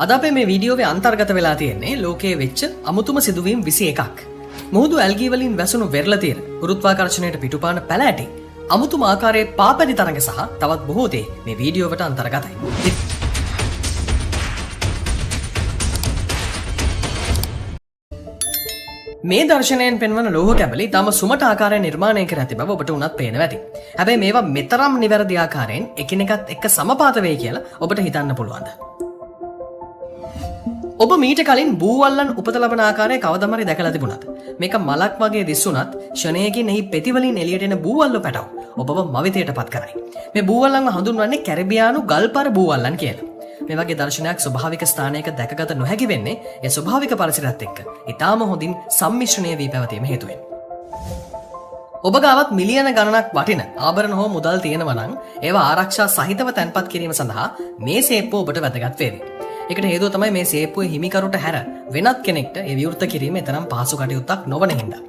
අද අපේ මේ වීඩියෝවේ අන්තර්ගත වෙලා තියෙන්නේ ලෝකයේ වෙච්ච අමුතුම සිදුවීම් 21ක්. මුහුදු ඇල්ගී වලින් වැසුණු වෙරළ තියෙන ගුරුත්වාකර්ෂණයට පිටුපාන පැල ඇටි අමුතුම ආකාරයේ පාපැදි තරඟ සහ තවත් බොහෝ දේ මේ වීඩියෝවට අන්තර්ගතයි. මේ දර්ශනයෙන් පෙන්වන ලෝහ කැබලි තම සුමට ආකාරයෙන් නිර්මාණය කර ඇති බව ඔබට උනත් පේනවා ඇති. හැබැයි මේවා මෙතරම් නිවැරදි ආකාරයෙන් එකිනෙකත් එක්ක සමපාත වෙයි කියලා ඔබට හිතන්න පුළුවන්ද? ඔබ මීට කලින් බූවල්ලන් උපත ලබන ආකාරය කවදම හරි දැකලා තිබුණාද? මේක මලක් වගේ දිස්සුණත් ෂණයකින් එහි පෙති වලින් එළියට එන බූවල්ලෝ පැටව ඔබව මවිතයටපත් කරයි. මේ බූවල්ලන්ව හඳුන්වන්නේ කැරිබියානු ගල්පර බූවල්ලන් කියලා. මේ වගේ දර්ශනයක් ස්වභාවික ස්ථානයක දැකගත නොහැකි වෙන්නේ ඒ ස්වභාවික පරිසරයත් එක්ක ඊටාම හොඳින් සම්මිශ්‍රණය වී පැවතීම හේතුවෙන්. ඔබ ගාවත් මිලියන ගණනක් වටින ආභරණ හෝ මුදල් තියෙනවා නම් ඒවා ආරක්ෂා සහිතව තැන්පත් කිරීම සඳහා මේ සේප්පුව ඔබට වැදගත් වේවි. ඒකට හේතුව තමයි මේ සේප්පුවේ හිමිකරුට හැර වෙනත් කෙනෙක්ට ඒ විවෘත කිරීම තරම් පහසු කටයුත්තක් නොවන හින්දා.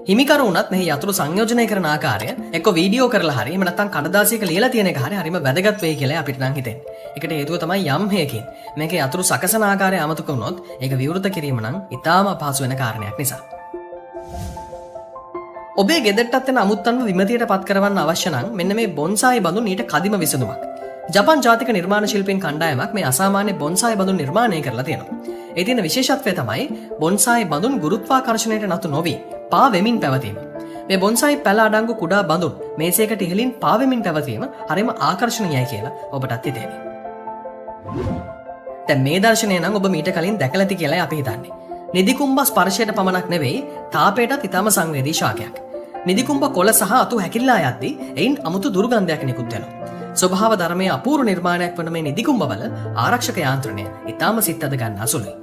හිමිකරු වුණත් මෙහි යතුරු සංයෝජනය කරන ආකාරය එක්ක වීඩියෝ කරලා හරි එහෙම නැත්නම් කඩදාසියක ලියලා තියෙන එක හරි හරිම වැදගත් වෙයි කියලා අපිට නම් හිතෙන්නේ. ඒකට හේතුව තමයි යම් හේකින් මේකේ යතුරු සකසන ආකාරය අමතක වුණොත් ඒක විවෘත කිරීම නම් ඉතාම අපහසු වෙන කාරණයක් නිසා. ඔබේ ගෙදරටත් එන අමුත්තන්ව විමතියට පත් කරවන්න අවශ්‍ය නම් මෙන්න මේ බොන්සායි බඳුන් ඊට කදිම විසඳුමක්. ජපාන් ජාතික නිර්මාණ ශිල්පීන් කණ්ඩායමක් මේ අසාමාන්‍ය බොන්සායි බඳුන් නිර්මාණය කරලා තියෙනවා. ඒ තියෙන විශේෂත්වය තමයි බොන්සායි බඳුන් ගුරුත්වාකර්ෂණයට නතු නොවි පා වෙමින් පැවතීම. මේ බොන්සායි පැල අඩංගු කුඩා බඳුන් මේසයකට ඉහළින් පා වෙමින් පැවතීම හරිම ආකර්ෂණීයයි කියලා ඔබටත් හිතේවි. දැන් මේ දර්ශනය නම් ඔබ මීට කලින් දැකලා ඇති කියලා අපි හිතන්නේ. නිදිකුම්බ ස්පර්ශයට පමණක් නෙවෙයි තාපයටත් ඊටම සංවේදී ශාකයක්. නිදිකුම්බ කොළ සහ අතු හැකිලිලා යද්දී එයින් අමුතු දුර්ගන්ධයක් නිකුත් වෙනවා. ස්වභාව ධර්මයේ අපූර්ව නිර්මාණයක් වන මේ නිදිකුම්බවල ආරක්ෂක යාන්ත්‍රණය ඊටම සිත් අද ගන්න අසුළුයි.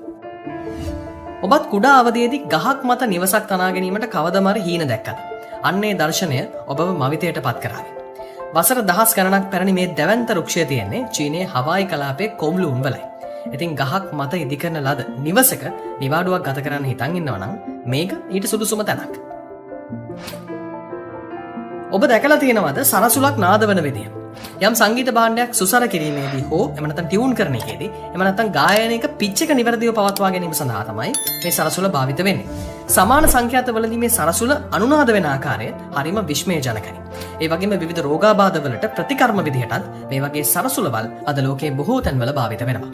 ඔබත් කුඩා අවදියේදී ගහක් මත නිවසක් තනා ගැනීමට කවදම හරි හීන දැක්කද? අන්නේ දර්ශනය ඔබව මවිතයට පත් කරાવી. වසර දහස් ගණනක් පැරණි මේ දැවැන්ත වෘක්ෂය තියෙන්නේ චීනයේ හවායි කලාපයේ කොම්ලූන් වලයි. ඉතින් ගහක් මත ඉදිකරන ලද නිවසක නිවාඩුවක් ගත කරන්න හිතන් ඉන්නවා නම් මේක ඊට සුදුසුම තැනක්. ඔබ දැකලා තියෙනවද සරසුලක් නාදවන විදිය? යම් සංගීත භාණ්ඩයක් සුසර කිරීමේදී හෝ එහෙම නැත්නම් ටියුන් කරන එකේදී එහෙම නැත්නම් ගායනයක පිච් එක නිවැරදිව පවත්වා ගැනීම සඳහා තමයි මේ සරසුල භාවිත වෙන්නේ. සමාන සංඛ්‍යාතවලදී මේ සරසුල අනුනාද වෙන ආකාරය හරිම විස්මයජනකයි. ඒ වගේම විවිධ රෝගාබාධ වලට ප්‍රතිකර්ම විදිහටත් මේ වගේ සරසුලවල් අද ලෝකයේ බොහෝ තැන්වල භාවිත වෙනවා.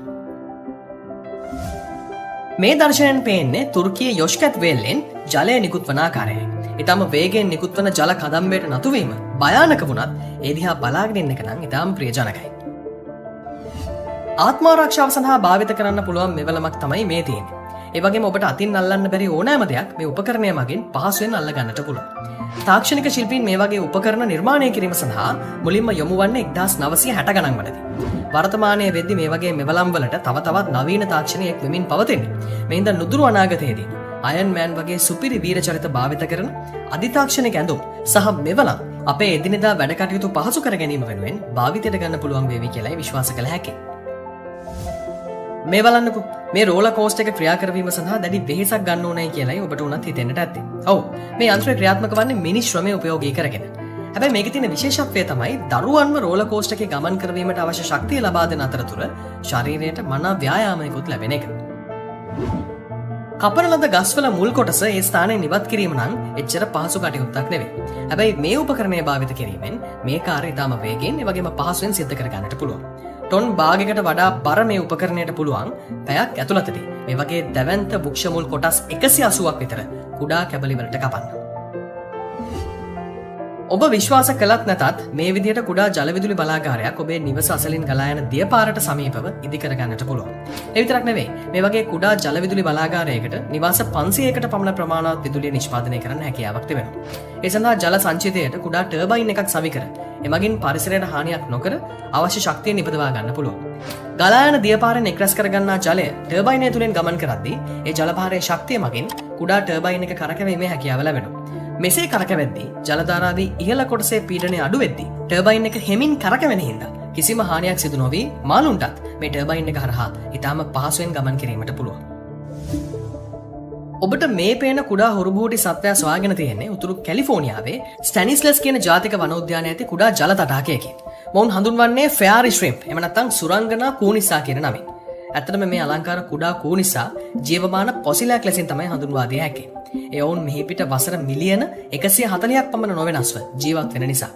මේ දර්ශනයෙන් පේන්නේ තුර්කියේ යොෂ්කැත් වේල්ලෙන් ජලය නිකුත් වන ආකාරයයි. ඊටම වේගයෙන් නිකුත් වන ජල කදම්බයට නතු වීම භයානක වුණත් ඒ දිහා බලාගෙන ඉන්න එක නම් ඊටම ප්‍රියජනකයි. ආත්මාරක්ෂාව සඳහා භාවිත කරන්න පුළුවන් මෙවලමක් තමයි මේ තියෙන්නේ. ඒ වගේම ඔබට අතින් අල්ලන්න බැරි ඕනෑම දෙයක් මේ උපකරණය මගින් පහසුවෙන් අල්ල ගන්නට පුළුවන්. තාක්ෂණික ශිල්පීන් මේ වගේ උපකරණ නිර්මාණය කිරීම සඳහා මුලින්ම යොමු වන්නේ 1960 ගණන් වලදී. වර්තමානයේ වෙද්දී මේ වගේ මෙවලම් වලට තව තවත් නවීන තාක්ෂණයක් වෙමින් පවතින්නේ. මේ හින්දා නුදුරු අනාගතයේදී අයන් මෑන් වගේ සුපිරි වීර චරිත භාවිත කරන අධිතාක්ෂණික ඇඳුම් සහ මෙවලම් අපේ එදිනෙදා වැඩ කටයුතු පහසු කර ගැනීම වෙනුවෙන් භාවිතයට ගන්න පුළුවන් වේවි කියලායි විශ්වාස කළ හැකියි. මේ බලන්නකෝ මේ රෝලර් කෝස්ටර් එක ක්‍රියා කරවීම සඳහා දැඩි වෙහෙසක් ගන්න ඕනයි කියලායි ඔබට උනත් හිතෙන්නට ඇත්තේ. ඔව් මේ යන්ත්‍රය ක්‍රියාත්මක වන්නේ මිනිස් ශ්‍රමය උපයෝගී කරගෙන. හැබැයි මේකේ තියෙන විශේෂත්වය තමයි දරුවන්ව රෝලර් කෝස්ටර් එකේ ගමන් කරවීමට අවශ්‍ය ශක්තිය ලබා දෙන අතරතුර ශරීරයට මනා ව්‍යායාමයකුත් ලැබෙන එක. කපන ලද ගස්වල මුල් කොටස ඒ ස්ථානයේ නිවත් කිරීම නම් එච්චර පහසු කටයුත්තක් නෙවෙයි. හැබැයි මේ උපකරණය භාවිත කිරීමෙන් මේ කාර්යය ඉතාම වේගෙන් ඒ වගේම පහසුවෙන් සිද්ධ කර ගන්නට පුළුවන්. ටොන් භාගයකට වඩා බර මේ උපකරණයට පුළුවන් පැයක් ඇතුළතදී මේ වගේ දැවැන්ත වෘක්ෂ මුල් කොටස් 180ක් විතර කුඩා කැබලි වලට කපන්න. ඔබ විශ්වාස කළත් නැතත් මේ විදිහට කුඩා ජල විදුලි බලාගාරයක් ඔබේ නිවස අසලින් ගලා යන දියපාරට සමීපව ඉදිකර ගන්නට පුළුවන්. ඒ විතරක් නෙවෙයි මේ වගේ කුඩා ජල විදුලි බලාගාරයකට නිවාස 500කට පමණ ප්‍රමාණවත් විදුලිය නිෂ්පාදනය කරන්න හැකියාවක් තිබෙනවා. ඒ සඳහා ජල සංචිතයට කුඩා ටර්බයින් එකක් සවිකර එමගින් පරිසරයට හානියක් නොකර අවශ්‍ය ශක්තිය නිපදවා ගන්න පුළුවන්. ගලා යන දියපාරෙන් එක්රැස් කරගන්නා ජලය ටර්බයිනය තුලින් ගමන් කරද්දී ඒ ජලභාරයේ ශක්තිය මගින් කුඩා ටර්බයින් එක කරකැවීමේ හැකියාව ලැබෙනවා. මෙසේ කරකැවෙද්දී ජලධාරාවේ ඉහළ කොටසේ පීඩනය අඩු වෙද්දී ටර්බයින් එක හෙමින් කරකැවෙන හින්දා කිසිම හානියක් සිදු නොවී මාළුන්ටත් මේ ටර්බයින් එක හරහා ඊටම පහසුවෙන් ගමන් කිරීමට පුළුවන්. ඔබට මේ පේන කුඩා හොරුබූටි සත්වයා සොයාගෙන තියෙන්නේ උතුරු කැලිෆෝනියාවේ ස්ටැනිස්ලස් කියන ජාතික වනෝද්‍යානයේ ඇති කුඩා ජල තටාකයකින්. මොවුන් හඳුන්වන්නේ ෆෙයාරි ශ්‍රිම්ප් එහෙම නැත්නම් සුරංගනා කූනිසා කියන නමින්. ඇත්තටම මේ අලංකාර කුඩා කූ නිසා ජීවමාන පොසිලයක් ලෙසින් තමයි හඳුන්වා දිය හැකි. ඒ ඔවුන් මෙහි පිට වසර මිලියන 140ක් පමණ නොවෙනස්ව ජීවත් වෙන නිසා.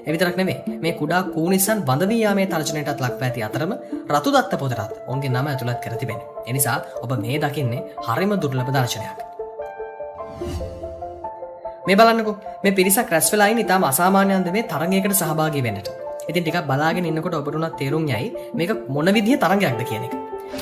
ඒ විතරක් නෙවෙයි මේ කුඩා කූ නිසාන් බඳ වී යාමේ තර්ජනයටත් ලක්ව ඇති අතරම රතු දත්ත පොතටත් ඔවුන්ගේ නම ඇතුළත් කර තිබෙනවා. ඒ නිසා ඔබ මේ දකින්නේ හරිම දුර්ලභ දර්ශනයක්. මේ බලන්නකෝ මේ පිරිසක් රැස් වෙලා ඉන්න ඉතාම අසාමාන්‍ය අන්දමේ තරගයකට සහභාගී වෙන්නට. ඉතින් ටිකක් බලාගෙන ඉන්නකොට ඔබට උනත් තේරුම් යයි මේක මොන විදිහේ තරගයක්ද කියන එක.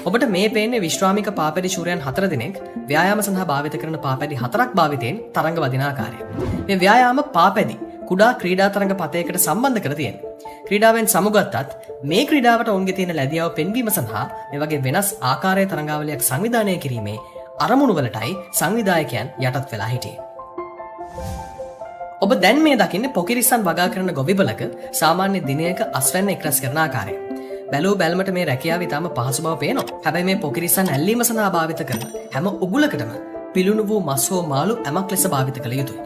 ඔබට මේ පේන්නේ විශ්‍රාමික පාපැදි ශූරයන් 4 දෙනෙක් ව්‍යායාම සඳහා භාවිත කරන පාපැදි 4ක් භාවිතයෙන් තරඟ වදින ආකාරය. මේ ව්‍යායාම පාපැදි කුඩා ක්‍රීඩා තරඟ පතයකට සම්බන්ධ කර තියෙනවා. ක්‍රීඩාවෙන් සමුගත්තත් මේ ක්‍රීඩාවට ඔවුන්ගේ තියෙන ලැබියාව පෙන්වීම සඳහා මේ වගේ වෙනස් ආකාරයේ තරඟාවලියක් සංවිධානය කිරීමේ අරමුණු වලටයි සංවිධායකයන් යටත් වෙලා හිටියේ. ඔබ දැන් මේ දකින්නේ පොකිරිස්සන් වගා කරන ගොවිබලක සාමාන්‍ය දිනයක අස්වැන්න එක්රැස් කරන ආකාරය. බැලූ බැල්මට මේ රැකියාව ඉතාම පහසු බව පේනවා. හැබැයි මේ පොකිරිස්සන් ඇල්ලීම සඳහා භාවිත කරන හැම උගුලකටම පිලුණු වූ මස් හෝ මාළු ඇමක් ලෙස භාවිත කළ යුතුයි.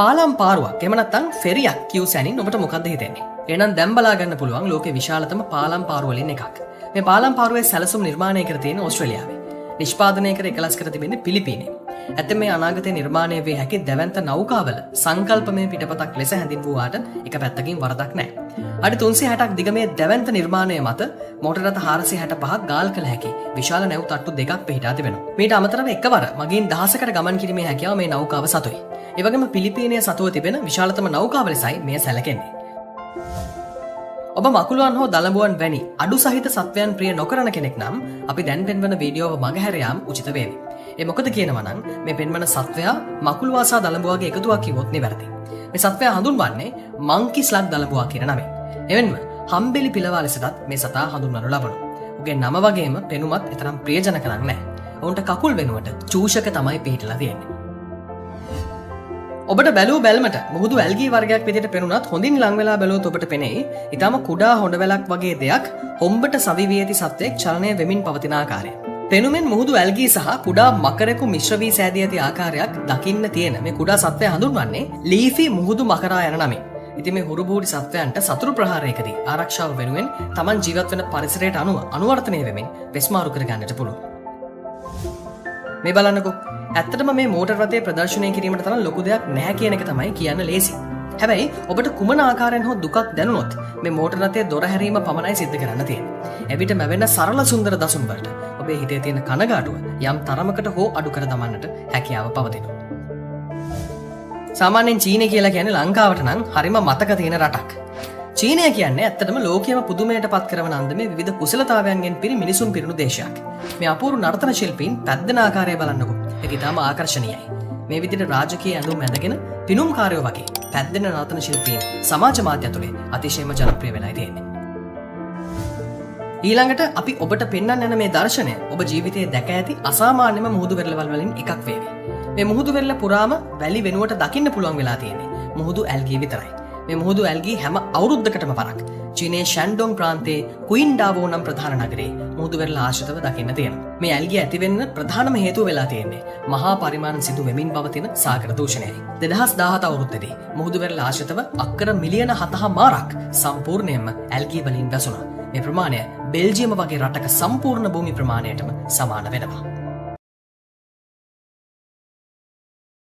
පාලම් පාරුවක් එහෙම නැත්නම් ෆෙරියක් කියු සැනින් ඔබට මොකද්ද හිතෙන්නේ? එහෙනම් දැන් බලා ගන්න පුළුවන් ලෝකේ විශාලතම පාලම් පාරුව වලින් එකක්. මේ පාලම් පාරුවේ සැලසුම් නිර්මාණය කර තියෙන ඕස්ට්‍රේලියාවේ. නිෂ්පාදනය කර එකලස් කර තිබෙන්නේ පිලිපීනයේ. ඇත්තම මේ අනාගතයේ නිර්මාණය වේ හැකි දැවැන්ත නෞකාවල සංකල්පමය පිටපතක් ලෙස හැඳින්වුවාට එක පැත්තකින් වරදක් නැහැ. අඩි 360ක් දිග මේ දැවැන්ත නිර්මාණය මත මෝටර රථ 465ක් ගාල් කළ හැකි විශාල නැව් තට්ටු දෙකක් පිහිටා තිබෙනවා. මීට අමතරව එකවර මගින් දහසකට ගමන් කිරීමේ හැකියාව මේ නෞකාව සතුයි. ඒ වගේම පිලිපීනයේ සතුව තිබෙන විශාලතම නෞකාව ලෙසයි මෙය සැලකෙන්නේ. ඔබ මකුළුවන් හෝ දලඹුවන් වැනි අඩු සහිත සත්වයන් ප්‍රිය නොකරන කෙනෙක් නම් අපි දැන් පෙන්වන වීඩියෝව මගහැර යාම උචිත වේවි. ඒ මොකද කියනවා නම් මේ පෙන්වන සත්වයා මකුළුවා සහ දලඹුවාගේ එකතුවක් කිව්වොත් නිවැරදි. මේ සත්වයා හඳුන්වන්නේ මංකි ස්ලග් දලඹුවා කියන නමෙන්. එවෙන්ම හම්බෙලි පිලවා ලෙසටත් මේ සතා හඳුන්වනු ලබනවා. උගේ නම වගේම පෙනුමත් එතරම් ප්‍රියජනක නැහැ. ඔවුන්ට කකුල් වෙනුවට චූෂක තමයි පිහිටලා තියෙන්නේ. ඔබට බැලූ බැල්මට මුහුදු ඇල්ගී වර්ගයක් විදිහට පෙනුනත් හොඳින් ලං වෙලා බැලුවොත් ඔබට පෙනෙයි ඊටම කුඩා හොඬ වැලක් වගේ දෙයක් හොම්බට සවි ඇති සත්වයක් චලනය වෙමින් පවතින ආකාරය. පෙනුමෙන් මුහුදු ඇල්ගී සහ කුඩා මකරෙකු මිශ්‍ර වී සෑදී ඇති ආකාරයක් දකින්න තියෙන මේ කුඩා සත්වයා හඳුන්වන්නේ ලීෆි මුහුදු මකරා යන නමින්. ඉතින් මේ හුරුබූටි සත්වයන්ට සතුරු ප්‍රහාරයකදී ආරක්ෂාව වෙනුවෙන් Taman ජීවත් වෙන පරිසරයට අනුව අනුවර්තනය වෙමින් වෙස්මාරු කර ගන්නට පුළුවන්. මේ බලන්නකෝ ඇත්තටම මේ මෝටර් රථය ප්‍රදර්ශනය කිරීමට තරම් ලොකු දෙයක් නැහැ කියන එක තමයි කියන්න ලේසි. හැබැයි ඔබට කුමන ආකාරයෙන් හෝ දුකක් දැනුනොත් මේ මෝටර් රථයේ දොර හැරීම පමණයි සිද්ධ කරන්න තියෙන්නේ. එවිට මැවෙන සරල සුන්දර දසුන් වලට ඔබේ හිතේ තියෙන කනගාටුව යම් තරමකට හෝ අඩු කර දමන්නට හැකියාව පවතිනවා. සාමාන්‍යයෙන් චීනය කියලා කියන්නේ ලංකාවට නම් හරිම මතක තියෙන රටක්. චීනය කියන්නේ ඇත්තටම ලෝකයේම පුදුමයට පත් කරන අන්දමේ විවිධ කුසලතාවයන්ගෙන් පිරි මිනිසුන් පිරුණු දේශයක්. මේ අපූර්ව නර්තන ශිල්පීන් පැද්දෙන ආකාරය බලන්නකෝ. ඒක ඉතාම ආකර්ශනීයයි. මේ විදිහට රාජකීය ඇඳුම් ඇඳගෙන පිනුම්කාරයෝ වගේ පැද්දෙන නර්තන ශිල්පීන් සමාජ මාධ්‍ය ඇතුලේ අතිශයම ජනප්‍රිය වෙලා තියෙන්නේ. ඊළඟට අපි ඔබට පෙන්වන්න යන මේ දර්ශනය ඔබ ජීවිතයේ දැක ඇති අසාමාන්‍යම මුහුදු වෙරළවල් වලින් එකක් වේවි. මේ මුහුදු වෙරළ පුරාම වැලි වෙනුවට දකින්න පුළුවන් වෙලා තියෙන්නේ මුහුදු ඇල්ගී විතරයි. මේ මුහුදු ඇල්ගී හැම අවුරුද්දකටම වරක් චීනයේ ෂැන්ඩොන් ප්‍රාන්තයේ කුයින්ඩාවෝ නම් ප්‍රධාන නගරයේ මුහුදු වෙරළ ආශ්‍රිතව දකින්න තියෙනවා. මේ ඇල්ගී ඇති වෙන්න ප්‍රධානම හේතුව වෙලා තියෙන්නේ මහා පරිමාණ සිදු වෙමින් පවතින සාගර දූෂණයයි. 2017 අවුරුද්දේදී මුහුදු වෙරළ ආශ්‍රිතව අක්කර මිලියන 7.5ක් සම්පූර්ණයෙන්ම ඇල්ගී වලින් වැසුණා. මේ ප්‍රමාණය බෙල්ජියම වගේ රටක සම්පූර්ණ භූමි ප්‍රමාණයටම සමාන වෙනවා.